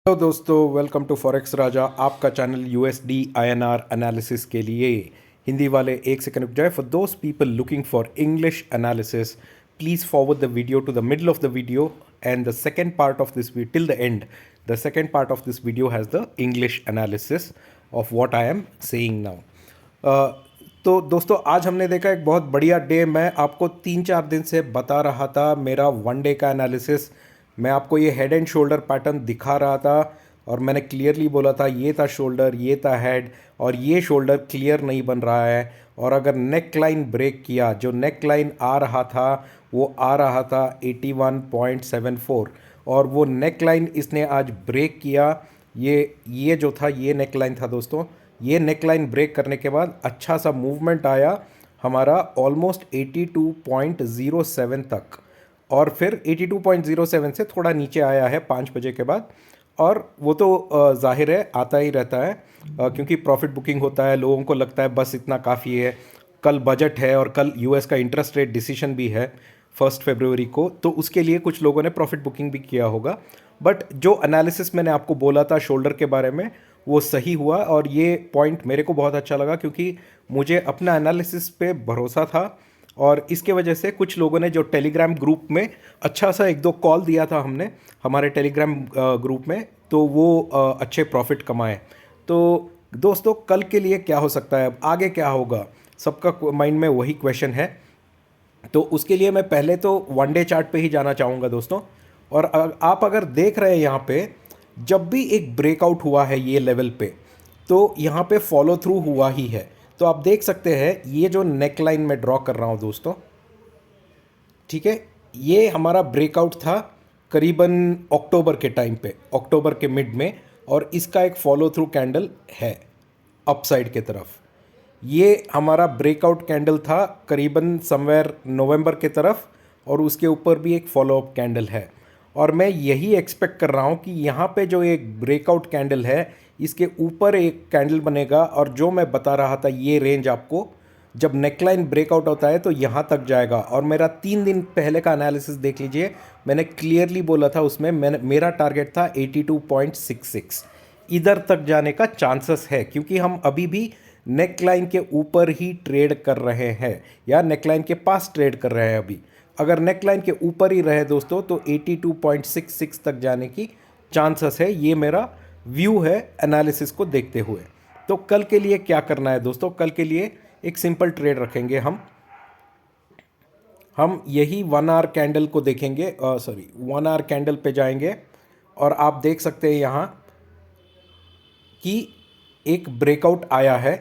Hello दोस्तों, welcome to forex राजा, आपका channel USD INR analysis के लिए। हिंदी वाले एक सेकंड रुक जाए। For those people looking for English analysis, please forward the video to the middle of the video and the second part of this video till the end. The second part of this video has the English analysis of what I am saying now. तो दोस्तों, आज हमने देखा एक बहुत बढ़िया day. मैं आपको 3-4 दिन से बता रहा था मेरा वन डे का एनालिसिस। मैं आपको ये हेड एंड शोल्डर पैटर्न दिखा रहा था और मैंने क्लियरली बोला था ये था शोल्डर, ये था हेड, और ये शोल्डर क्लियर नहीं बन रहा है। और अगर नेक लाइन ब्रेक किया, जो नेक लाइन आ रहा था वो आ रहा था 81.74, और वो नेक लाइन इसने आज ब्रेक किया। ये जो था ये नेक लाइन था दोस्तों। ये नेक लाइन ब्रेक करने के बाद अच्छा सा मूवमेंट आया हमारा ऑलमोस्ट 82.07 तक, और फिर 82.07 से थोड़ा नीचे आया है 5 बजे के बाद। और वो तो जाहिर है आता ही रहता है, क्योंकि प्रॉफिट बुकिंग होता है, लोगों को लगता है बस इतना काफ़ी है। कल बजट है और कल यूएस का इंटरेस्ट रेट डिसीजन भी है 1 फरवरी को, तो उसके लिए कुछ लोगों ने प्रॉफिट बुकिंग भी किया होगा। बट जो एनालिसिस मैंने आपको बोला था शोल्डर के बारे में वो सही हुआ, और ये पॉइंट मेरे को बहुत अच्छा लगा क्योंकि मुझे अपना एनालिसिस पे भरोसा था। और इसके वजह से कुछ लोगों ने जो टेलीग्राम ग्रुप में अच्छा सा एक दो कॉल दिया था हमने हमारे टेलीग्राम ग्रुप में, तो वो अच्छे प्रॉफिट कमाए। तो दोस्तों, कल के लिए क्या हो सकता है, अब आगे क्या होगा, सबका माइंड में वही क्वेश्चन है। तो उसके लिए मैं पहले तो वन डे चार्ट पे ही जाना चाहूँगा दोस्तों। और आप अगर देख रहे हैं यहाँ पे, जब भी एक ब्रेकआउट हुआ है ये लेवल पे, तो यहाँ पे फॉलो थ्रू हुआ ही है। तो आप देख सकते हैं ये जो नेक लाइन में ड्रॉ कर रहा हूँ दोस्तों, ठीक है, ये हमारा ब्रेकआउट था करीबन अक्टूबर के टाइम पे, अक्टूबर के मिड में, और इसका एक फॉलो थ्रू कैंडल है अपसाइड के तरफ। ये हमारा ब्रेकआउट कैंडल था करीबन समवेयर नवंबर के तरफ, और उसके ऊपर भी एक फॉलो अप कैंडल है। और मैं यही एक्सपेक्ट कर रहा हूँ कि यहाँ पे जो एक ब्रेकआउट कैंडल है इसके ऊपर एक कैंडल बनेगा, और जो मैं बता रहा था ये रेंज आपको, जब नेकलाइन ब्रेकआउट होता है तो यहाँ तक जाएगा। और मेरा 3 दिन पहले का एनालिसिस देख लीजिए, मैंने क्लियरली बोला था उसमें, मेरा टारगेट था 82.66। इधर तक जाने का चांसेस है क्योंकि हम अभी भी नेकलाइन के ऊपर ही ट्रेड कर रहे हैं, या नेकलाइन के पास ट्रेड कर रहे हैं अभी। अगर नेकलाइन के ऊपर ही रहे दोस्तों तो 82.66 तक जाने की चांसेस है। ये मेरा व्यू है एनालिसिस को देखते हुए। तो कल के लिए क्या करना है दोस्तों, कल के लिए एक सिंपल ट्रेड रखेंगे हम यही 1 आवर कैंडल को देखेंगे, 1 आवर कैंडल पे जाएंगे, और आप देख सकते हैं यहाँ कि एक ब्रेकआउट आया है।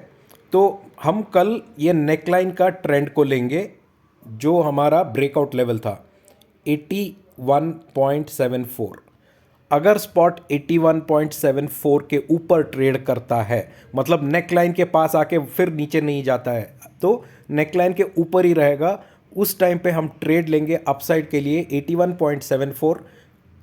तो हम कल ये नेकलाइन का ट्रेंड को लेंगे, जो हमारा ब्रेकआउट लेवल था 81.74। अगर स्पॉट 81.74 के ऊपर ट्रेड करता है, मतलब नेकलाइन के पास आके फिर नीचे नहीं जाता है, तो नेकलाइन के ऊपर ही रहेगा, उस टाइम पे हम ट्रेड लेंगे अपसाइड के लिए 81.74।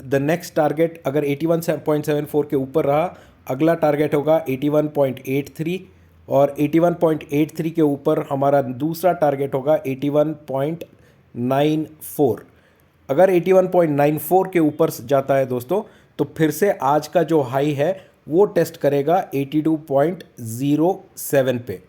द नेक्स्ट टारगेट अगर 81.74 के ऊपर रहा, अगला टारगेट होगा 81.83, और 81.83 के ऊपर हमारा दूसरा टारगेट होगा 81.94। अगर 81.94 के ऊपर जाता है दोस्तों, तो फिर से आज का जो हाई है वो टेस्ट करेगा 82.07 पे।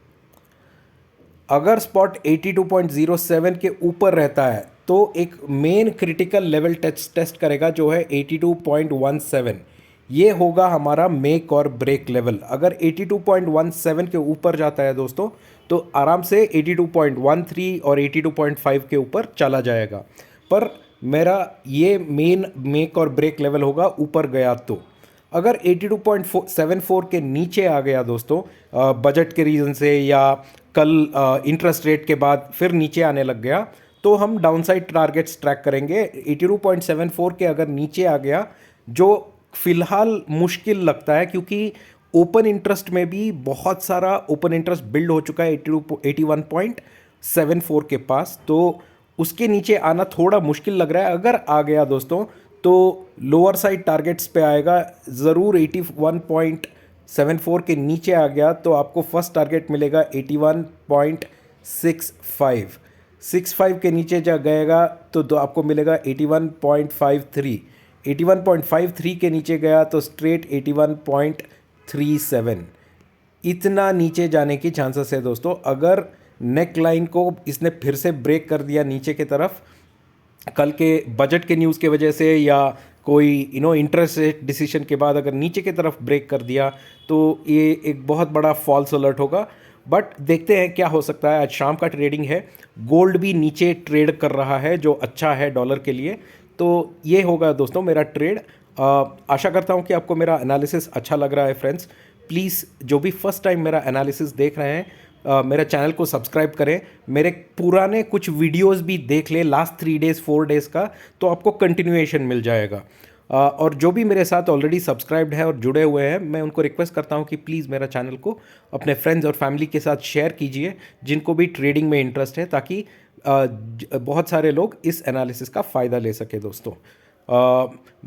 अगर स्पॉट 82.07 के ऊपर रहता है तो एक मेन क्रिटिकल लेवल टेस्ट करेगा जो है 82.17। ये होगा हमारा मेक और ब्रेक लेवल। अगर 82.17 के ऊपर जाता है दोस्तों तो आराम से 82.13 और 82.5 के ऊपर चला जाएगा। पर मेरा ये मेन मेक और ब्रेक लेवल होगा ऊपर गया तो। अगर 82.74 के नीचे आ गया दोस्तों, बजट के रीज़न से या कल इंटरेस्ट रेट के बाद फिर नीचे आने लग गया, तो हम डाउनसाइड टारगेट्स ट्रैक करेंगे। 82.74 के अगर नीचे आ गया, जो फिलहाल मुश्किल लगता है क्योंकि ओपन इंटरेस्ट में भी बहुत सारा ओपन इंटरेस्ट बिल्ड हो चुका है 81.74 के पास, तो उसके नीचे आना थोड़ा मुश्किल लग रहा है। अगर आ गया दोस्तों तो लोअर साइड टारगेट्स पे आएगा ज़रूर। 81.74 के नीचे आ गया तो आपको फर्स्ट टारगेट मिलेगा 81.65 के नीचे जा गएगा तो आपको मिलेगा 81.53। 81.53 के नीचे गया तो स्ट्रेट 81.37, इतना नीचे जाने की चांसेस है दोस्तों। अगर नेक लाइन को इसने फिर से ब्रेक कर दिया नीचे की तरफ, कल के बजट के न्यूज़ के वजह से या कोई इंटरेस्ट रेट डिसीजन के बाद अगर नीचे की तरफ ब्रेक कर दिया तो ये एक बहुत बड़ा फॉल्स अलर्ट होगा। बट देखते हैं क्या हो सकता है। आज शाम का ट्रेडिंग है, गोल्ड भी नीचे ट्रेड कर रहा है जो अच्छा है डॉलर के लिए। तो ये होगा दोस्तों मेरा ट्रेड। आशा करता हूँ कि आपको मेरा एनालिसिस अच्छा लग रहा है फ्रेंड्स। प्लीज़ जो भी फर्स्ट टाइम मेरा एनालिसिस देख रहे हैं, मेरे चैनल को सब्सक्राइब करें, मेरे पुराने कुछ वीडियोस भी देख लें लास्ट 3 डेज़ 4 डेज़ का, तो आपको कंटिन्यूएशन मिल जाएगा। और जो भी मेरे साथ ऑलरेडी सब्सक्राइब्ड है और जुड़े हुए हैं, मैं उनको रिक्वेस्ट करता हूं कि प्लीज़ मेरा चैनल को अपने फ्रेंड्स और फैमिली के साथ शेयर कीजिए जिनको भी ट्रेडिंग में इंटरेस्ट है, ताकि बहुत सारे लोग इस एनालिसिस का फ़ायदा ले सके दोस्तों।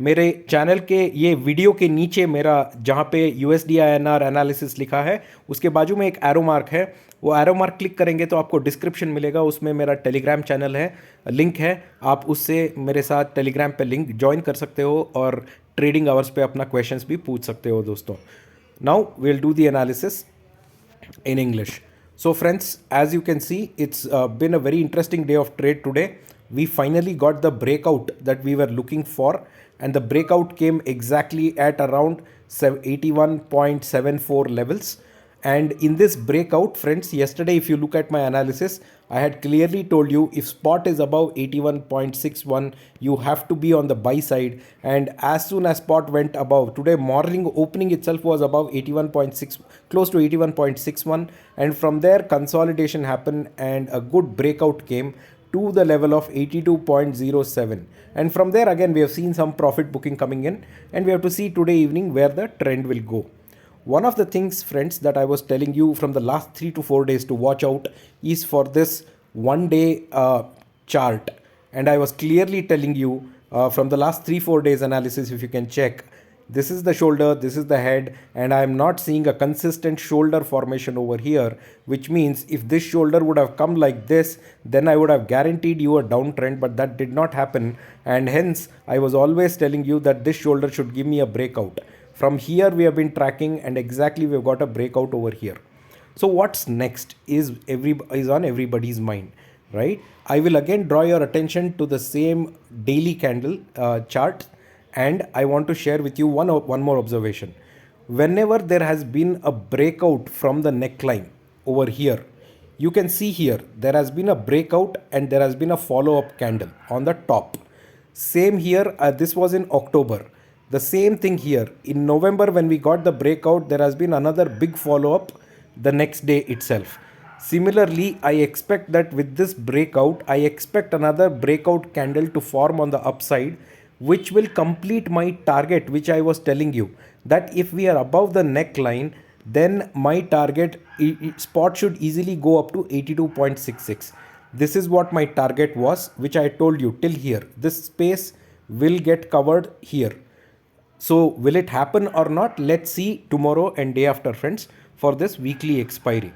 मेरे चैनल के ये वीडियो के नीचे मेरा जहाँ पे USD INR एनालिसिस लिखा है उसके बाजू में एक एरो मार्क है, वो एरो मार्क क्लिक करेंगे तो आपको डिस्क्रिप्शन मिलेगा, उसमें मेरा टेलीग्राम चैनल है, लिंक है, आप उससे मेरे साथ टेलीग्राम पे लिंक ज्वाइन कर सकते हो और ट्रेडिंग आवर्स पे अपना क्वेश्चंस भी पूछ सकते हो दोस्तों। Now we'll do the analysis in English. So friends, as you can see, it's been a very interesting day of trade today. We finally got the breakout that we were looking for, and the breakout came exactly at around 81.74 levels. And in this breakout, friends, yesterday if you look at my analysis, I had clearly told you if spot is above 81.61, you have to be on the buy side. And as soon as spot went above, today morning opening itself was above 81.6, close to 81.61, and from there consolidation happened and a good breakout came to the level of 82.07, and from there again we have seen some profit booking coming in, and we have to see today evening where the trend will go. One of the things, friends, that I was telling you from the last 3 to 4 days to watch out is for this 1 day chart, and I was clearly telling you from the last 3-4 days analysis, if you can check, this is the shoulder, this is the head, and I am not seeing a consistent shoulder formation over here, which means if this shoulder would have come like this, then I would have guaranteed you a downtrend, but that did not happen, and hence I was always telling you that this shoulder should give me a breakout. From here we have been tracking, and exactly we've got a breakout over here. So what's next is on everybody's mind, right? I will again draw your attention to the same daily candle chart, and I want to share with you one more observation. Whenever there has been a breakout from the neckline over here, you can see here there has been a breakout and there has been a follow-up candle on the top. Same here, this was in October. The same thing here. In November when we got the breakout, there has been another big follow-up the next day itself. Similarly, I expect that with this breakout, I expect another breakout candle to form on the upside, which will complete my target, which I was telling you, that if we are above the neckline, then my target spot should easily go up to 82.66. This is what my target was, which I told you till here. This space will get covered here. So will it happen or not? Let's see tomorrow and day after, friends, for this weekly expiry.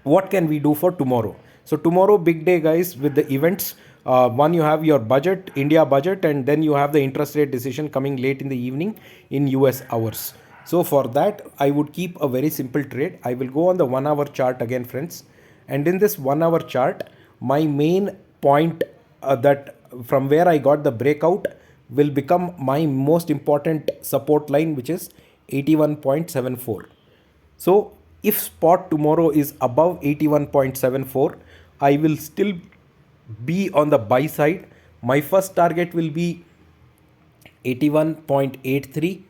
What can we do for tomorrow? So tomorrow, big day, guys, with the events. One, you have your budget, India budget, and then you have the interest rate decision coming late in the evening in US hours. So for that, I would keep a very simple trade. I will go on the 1 hour chart again, friends. And in this 1 hour chart, my main point that from where I got the breakout will become my most important support line, which is 81.74. So if spot tomorrow is above 81.74, I will still be on the buy side. My first target will be 81.83.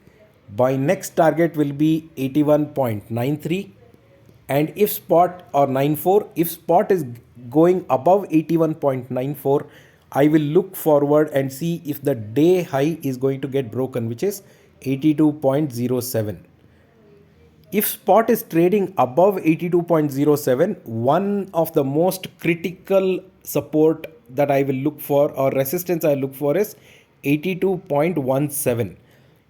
My next target will be 81.93. And if spot or 94, if spot is going above 81.94, I will look forward and see if the day high is going to get broken, which is 82.07. If spot is trading above 82.07, one of the most critical support that I will look for, or resistance I look for, is 82.17.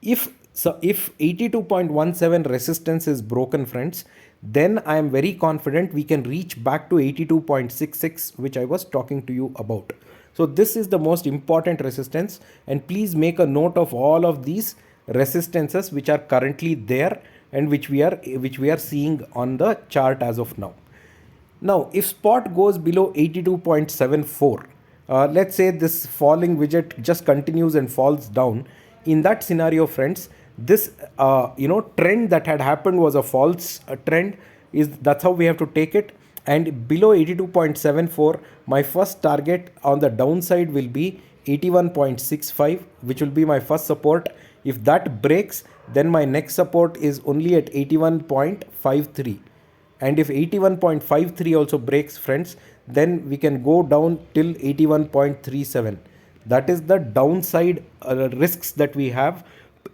If 82.17 resistance is broken, friends, then I am very confident we can reach back to 82.66, which I was talking to you about. So this is the most important resistance, and please make a note of all of these resistances which are currently there and which we are seeing on the chart as of now. Now, if spot goes below 82.74, let's say this falling widget just continues and falls down. In that scenario, friends, this trend that had happened was a false trend. That's how we have to take it. And below 82.74, my first target on the downside will be 81.65, which will be my first support. If that breaks, then my next support is only at 81.53. And if 81.53 also breaks, friends, then we can go down till 81.37. That is the downside risks that we have.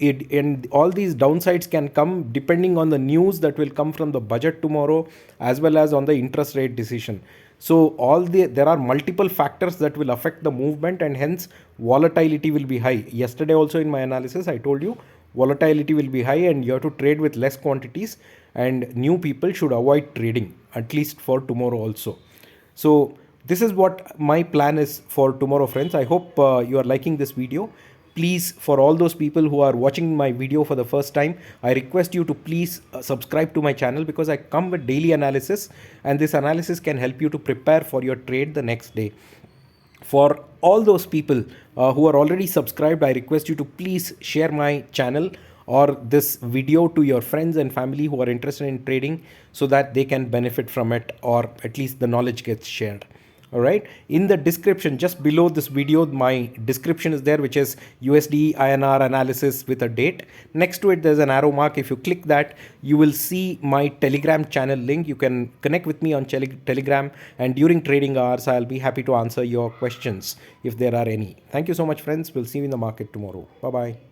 And all these downsides can come depending on the news that will come from the budget tomorrow, as well as on the interest rate decision. So there are multiple factors that will affect the movement, and hence volatility will be high. Yesterday also in my analysis I told you volatility will be high and you have to trade with less quantities, and new people should avoid trading, at least for tomorrow also. So this is what my plan is for tomorrow, friends. I hope you are liking this video. Please, for all those people who are watching my video for the first time, I request you to please subscribe to my channel, because I come with daily analysis, and this analysis can help you to prepare for your trade the next day. For all those people who are already subscribed, I request you to please share my channel or this video to your friends and family who are interested in trading, so that they can benefit from it, or at least the knowledge gets shared. All right, in the description just below this video, my description is there, which is USD INR analysis with a date. Next to it there's an arrow mark. If you click that, you will see my Telegram channel link. You can connect with me on Telegram, and during trading hours I'll be happy to answer your questions if there are any. Thank you so much, friends. We'll see you in the market tomorrow. Bye bye.